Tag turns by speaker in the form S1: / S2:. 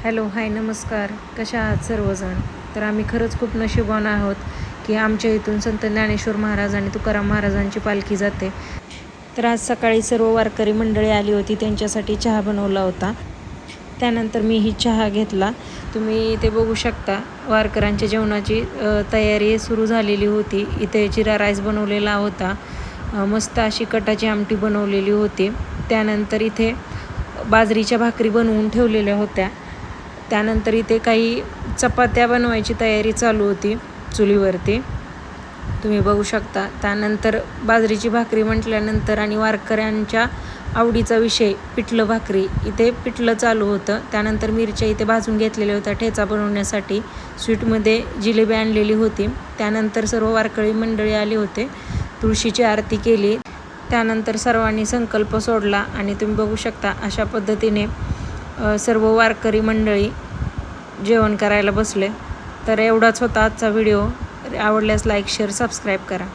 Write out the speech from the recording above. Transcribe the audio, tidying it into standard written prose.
S1: Hello hi नमस्कार. कशा आहात सर्वजण. तर आम्ही खरंच खूप नशीबवान आहोत की आमच्या इथून संत ज्ञानेश्वर महाराज आणि तुकाराम महाराजांची पालखी जाते. तर आज सकाळी सर्व वारकरी मंडळी आली होती, त्यांच्यासाठी चहा बनवला होता. त्यानंतर मी ही चहा घेतला. तुम्ही इथे बघू शकता वारकऱ्यांच्या जेवणाची तयारी सुरू झालेली होती. इथे जिरा राईस बनवलेला होता, मस्त अशी कटाची आमटी बनवलेली होती. त्यानंतर इथे बाजरीच्या भाकरी बनवून ठेवलेल्या होत्या. त्यानंतर इथे काही चपात्या बनवायची तयारी चालू होती चुलीवरती, तुम्ही बघू शकता. त्यानंतर बाजरीची भाकरी म्हटल्यानंतर आणि वारकऱ्यांच्या आवडीचा विषय पिठलं भाकरी, इथे पिठलं चालू होतं. त्यानंतर मिरच्या इथे भाजून घेतलेल्या होत्या ठेचा बनवण्यासाठी. स्वीटमध्ये जिलेबी आणलेली होती. त्यानंतर सर्व वारकरी मंडळी आले होते, तुळशीची आरती केली. त्यानंतर सर्वांनी संकल्प सोडला आणि तुम्ही बघू शकता अशा पद्धतीने सर्व वारकरी मंडळी जेवण करायला बसले. तर एवढाच होता आजचा व्हिडिओ. आवडल्यास लाईक शेअर सबस्क्राईब करा.